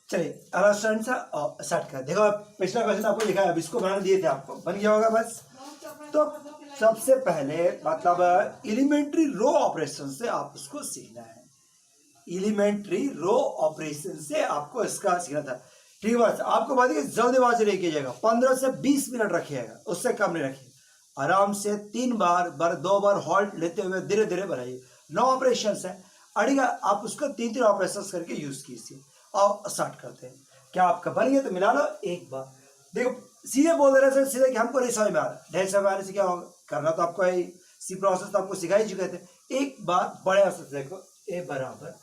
चलिए अब student start कर। देखो पिछला क्वेश्चन आपको दिखा है, अब इसको बनाने दिए थे आपको, बन गया होगा बस। तो सबसे पहले मतलब एलिमेंट्री रो ऑपरेशन से आप उसको सीखना है। एलिमेंट्री रो ऑपरेशन से आपको इसका सीखना था। ठीक है, बस आपको बात है जल्दीबाजी नहीं कीजिएगा, 15 से 20 मिनट रखिएगा, उससे कम नहीं रखिए। आराम से 3 बार 2 बार हॉल्ट लेते हुए धीरे धीरे बढ़ाइए। 9 ऑपरेशन है, अड़ेगा आप उसको 3 ऑपरेशन करके यूज कीजिए। और स्टार्ट करते हैं। क्या आपका बन गया तो मिला लो एक बार। देखो सीधे बोल दे रहे थे सीधे कि हमको नहीं समझ में आ रहा, ढेर समझ आने से क्या होगा, करना तो आपको है, सी प्रोसेस तो आपको सिखा ही चुके थे। एक बार बड़े से देखो, ए बराबर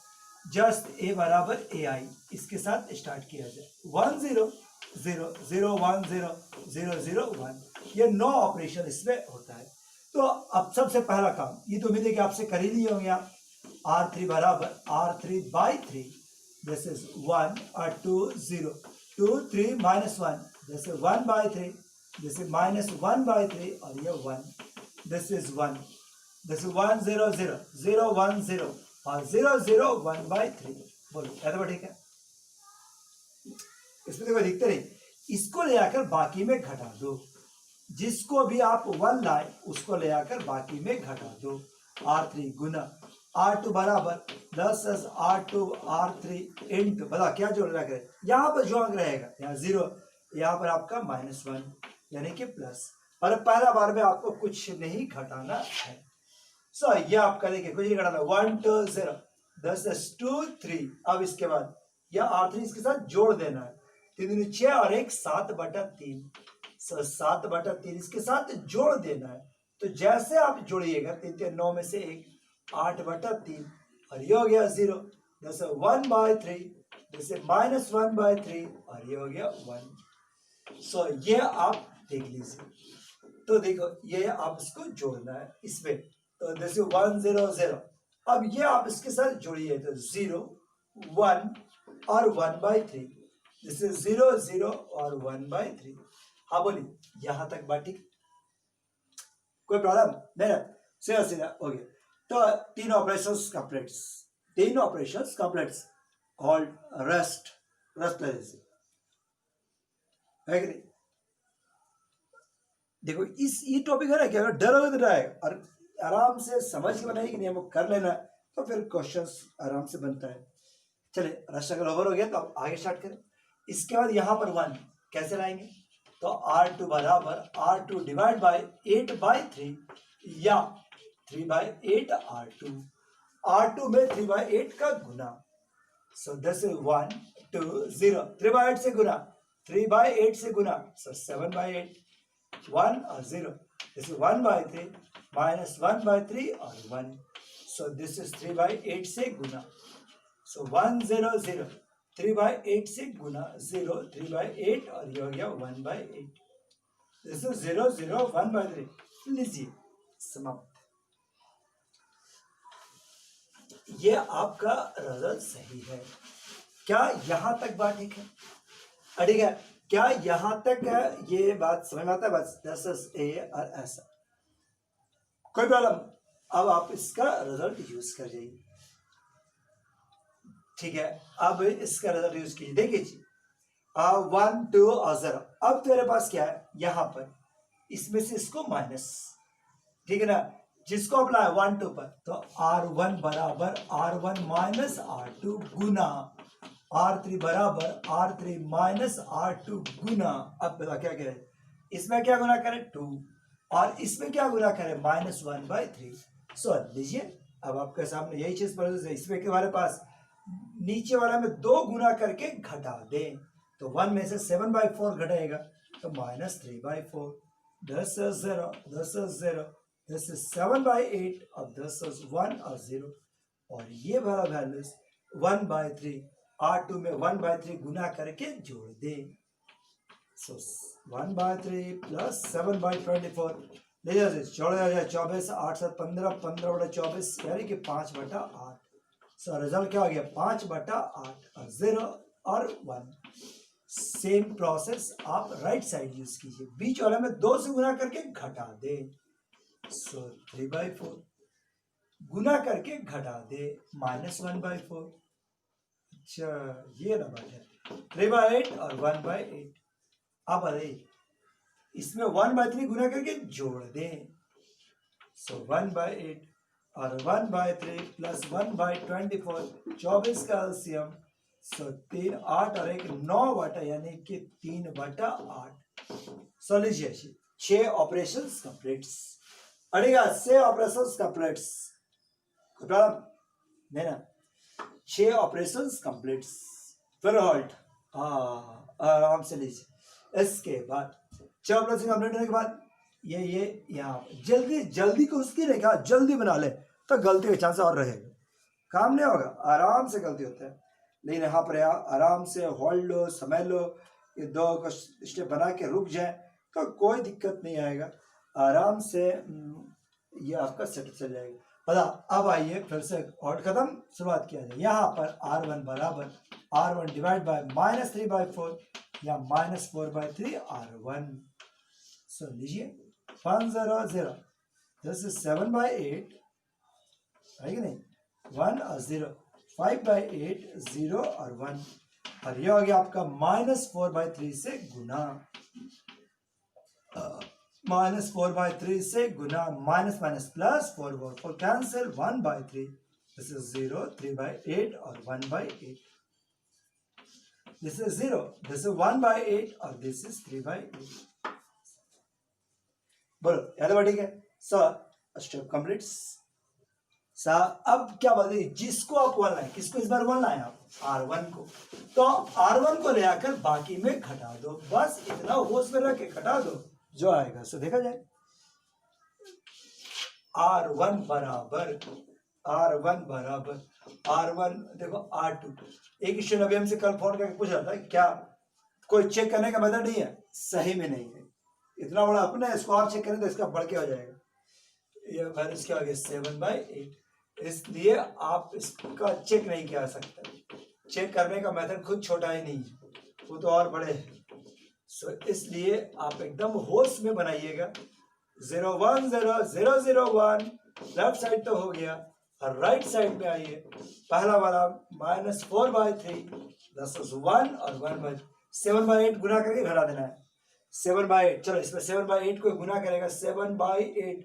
जस्ट ए बराबर ए आई, इसके साथ स्टार्ट किया जाए 1 0 0 0 1 0 0 0 1, ये 9 ऑपरेशन इसमें होता है। तो अब सबसे पहला काम ये तो उम्मीद है कि आपसे कर ही लिए होंगे आप। R3 बराबर R3/3, this is 1 or 2 0 2 3 minus 1, this is 1/3, this is minus 1/3 और ये 1, this is 1, this is 1 0 0 0 1 0 और 0 0 1/3। बोलो क्या तो ठीक है। इसमें देखो दिखते नहीं, इसको ले आकर बाकी में घटा दो, जिसको भी आप 1 लाए उसको ले आकर बाकी में घटा दो। R3 गुना R2 बराबर 10 R2 R3 इंट बता क्या जोड़ रखा है, यहाँ पर जो अंक रहेगा यहाँ 0, यहाँ पर आपका -1 यानी कि प्लस, और पहला बार में आपको कुछ नहीं घटाना है। सो ये आप करेंगे कुछ नहीं घटाना, 1 2 0 10 2 3। अब इसके बाद यह R3 इसके साथ जोड़ देना है, 3 6 और 1 7/3, 7/3 इसके साथ जोड़ देना है। तो जैसे आप जोड़िएगा 3 3 9 में से 1 8/3 और ये हो गया 0, जैसे 1/3, जैसे -1/3 और ये हो गया 1। सो ये आप देख लीजिए। तो देखो ये आप इसको जोड़ना है इसमें, तो जैसे 1 0 0। अब ये आप इसके साथ जोड़िए तो 0 1 और 1/3, जैसे 0 0 और 1/3। हाँ बोलिए यहां तक बात ठीक, कोई प्रॉब्लम नहीं ना, सीधा सीधा हो गया। तो 3 operations completes, 3 operations completes called rest, rest से है कि नहीं। देखो इस ये टॉपिक है ना कि अगर डर होगा तो डराएगा, और आराम से समझ के बनाइए कि नहीं हमको कर लेना, तो फिर क्वेश्चंस आराम से बनता है। चलिए रेस्ट अगर ओवर हो गया तो अब आगे स्टार्ट करें। इसके बाद यहाँ पर 1 कैसे लाएंगे, तो R2 बराबर R2 डिवाइड बाय 8/3 या 3/8 R2, R2 में 3/8 का गुना। सो दिस इज 1 2 0, 3/8 से गुना, 3/8 से गुना, सो 7/8, 1 और 0, दिस इज 1/3 माइनस 1/3 और 1, सो दिस इज 3/8 से गुना। सो 1 0 0, 3/8 से गुना 0 3/8 और ये हो गया 1/8, दिस इज 0 0 1/3। लीजिए समाप्त। ये आपका रिजल्ट सही है। क्या यहां तक बात ठीक है, ठीक है, क्या यहां तक ये बात समझ में आता है, बस दिस इज ए और ऐसा कोई प्रॉब्लम। अब आप इसका रिजल्ट यूज कर जाइए, ठीक है। अब इसका रिजल्ट यूज कीजिए, देखिए जी 1 2 और 0। अब तेरे पास क्या है यहां पर, इसमें से इसको माइनस, ठीक है ना, जिसको अपना है 1 2 पर, तो R1 बराबर R1 माइनस R2 गुना R3 बराबर R3 माइनस R2 गुना। अब बता क्या करें, इसमें क्या गुना करें 2 और इसमें क्या गुना करें -1/3। सो लीजिए अब आपके सामने यही चीज पर, इसमें के हमारे पास नीचे वाला में 2 गुना करके घटा दें, तो 1 में से 7/4 घटाएगा तो -3/4, 10 0 10 0, this is 7/8 और this is 1 और 0, और ये वाला वैल्यूज 1/3 R2 में 1/3 गुना करके जोड़ दे। सो 1/3 प्लस 7/24, ले जाए जोड़ जाए 24 8 7 15, 15/24 यानी कि 5/8। सो रिजल्ट क्या हो गया 5/8 और 0 और 1। सेम प्रोसेस आप राइट साइड यूज कीजिए, बीच वाले में 2 से गुना करके घटा दे। सो 3/4 गुना करके घटा दे -1/4, अच्छा ये ना बात है 3/8 और 1/8। अब अरे इसमें 1/3 गुना करके जोड़ दें। सो 1/8 और 1/3 प्लस 1/24 24 का एलसीएम। सो 3 8 और 1 9 बटा यानी कि 3/8। सो लीजिए 6 ऑपरेशन कंप्लीट्स अड़ेगा 6 ऑपरेशन कंप्लीट्स नहीं ना 6 ऑपरेशन कंप्लीट्स फिर हॉल्ट आराम से लीजिए। इसके बाद 6 ऑपरेशन कंप्लीट होने के बाद ये यहाँ जल्दी जल्दी को उसकी रेखा जल्दी बना ले तो गलती के चांस और रहेगा, काम नहीं होगा, आराम से गलती होता है। लेकिन यहाँ पर आराम से होल्ड लो, समय लो, ये 2 स्टेप बना के रुक जाए तो कोई दिक्कत नहीं आएगा, आराम से ये आपका सेट चल जाएगा। पता अब आइए फिर से और खत्म शुरुआत किया जाए। यहाँ पर R1 बराबर R1 डिवाइड बाय -3/4 या -4/3 R1। सो लीजिए 1 0 0 दिस इज 7/8 है कि नहीं, 1 और 0 5/8 0 और 1 और ये हो गया आपका -4/3 से गुना -4/3 से गुना minus minus plus 4 cancel 1/3 this is 0 3/8 और 1/8 दिस इज 0 दिस इज 1/8 और दिस इज 3/8। बोलो याद है ठीक है। Sir step completes. अब क्या बोलते हैं जिसको आप 1 लाए, किसको इस बार 1 लाए आप R1 को, तो R1 को ले आकर बाकी में घटा दो, बस इतना होश में रख के घटा दो जो आएगा सो देखा जाए। R1 बराबर R1 देखो R2। एक स्टूडेंट अभी हमसे कल फोन करके पूछ रहा था क्या कोई चेक करने का मेथड नहीं है, सही में नहीं है, इतना बड़ा अपने स्कोर चेक करें तो इसका बढ़ के हो जाएगा, ये फिर इसके आगे 7/8, इसलिए आप इसका चेक नहीं किया सकते, चेक करने का मेथड खुद छोटा ही नहीं है, वो तो और बड़े है। सो इसलिए आप एकदम होश में बनाइएगा। 0 1 0 0 0 1 लेफ्ट साइड तो हो गया और राइट साइड में आइए, पहला वाला -4/3 दस 1 और 1/3 7/8 गुना करके घटा देना है। 7/8 चलो इसमें 7/8 को गुना करेगा 7/8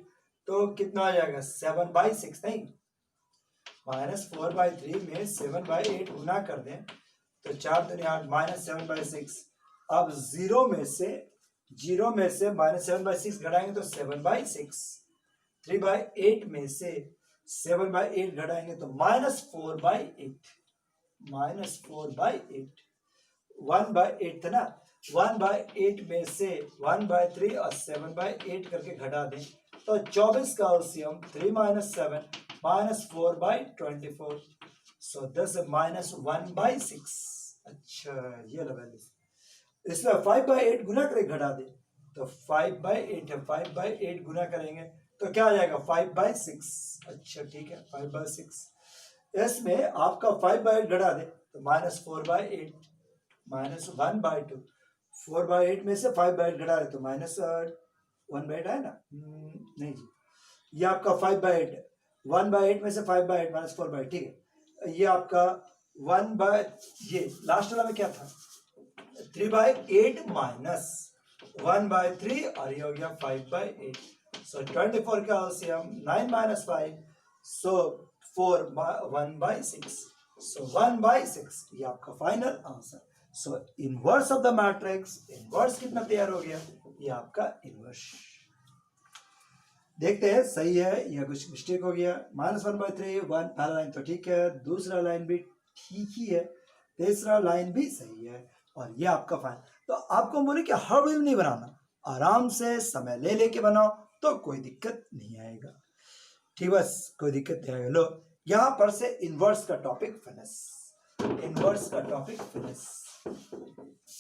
तो कितना आ जाएगा 7/6 नहीं, -4/3 में 7/8 गुना कर दें तो 4 दूनी 8 -7/6। अब 0 में से -7/6 घटाएंगे तो 7/6, 3/8 में से 7/8 घटाएंगे तो -4/8, 1/8 था ना, 1/8 में से 1/3 और 7/8 करके घटा दें तो 24 का एलसीएम 3 - 7 -4/24 सो 10 -1/6। अच्छा ये लगा इसमें 5/8 गुना करके घटा दे तो 5/8 है, 5/8 गुना करेंगे तो क्या आ जाएगा 5/6। अच्छा ठीक है 5/6, इसमें आपका 5/8 घटा दे तो -4/8 -1/2, 4/8 में से 5/8 घटा दे तो -1/8 है ना, नहीं जी ये आपका 5/8 1/8 में से 5/8 -4/8 ठीक है, ये आपका 1/ये लास्ट वाला में क्या था 3/8 माइनस 1/3 और ये हो गया 5/8 सो 24 का एलसीएम 9 - 5 सो 4 1/6 सो 1/6 ये आपका final answer. So inverse of the matrix, inverse कितना तैयार हो गया, ये आपका इनवर्स। देखते हैं सही है या कुछ मिस्टेक हो गया। -1/3 1 पहला लाइन तो ठीक है, दूसरा लाइन भी ठीक ही है, तीसरा लाइन भी सही है और ये आपका फाइनल। तो आपको बोले कि हड़बड़ी नहीं बनाना, आराम से समय ले लेके बनाओ तो कोई दिक्कत नहीं आएगा, ठीक बस कोई दिक्कत नहीं आएगा। लो यहाँ पर से इनवर्स का टॉपिक फिनिश, इनवर्स का टॉपिक फिनिश,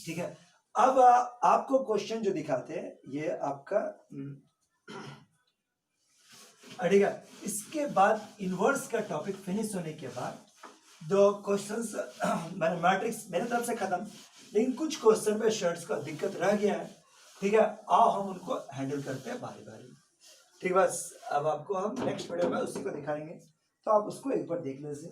ठीक है। अब आपको क्वेश्चन जो दिखाते हैं ये आपका ठीक है, इसके बाद इनवर्स का टॉपिक फिनिश होने के बाद 2 क्वेश्चंस मैंने मैट्रिक्स मेरे तरफ से खत्म, लेकिन कुछ क्वेश्चन में शर्ट्स का दिक्कत रह गया है, ठीक है, आओ हम उनको हैंडल करते हैं बारी बारी, ठीक बस। अब आपको हम नेक्स्ट वीडियो में उसी को दिखाएंगे तो आप उसको एक बार देख लीजिए।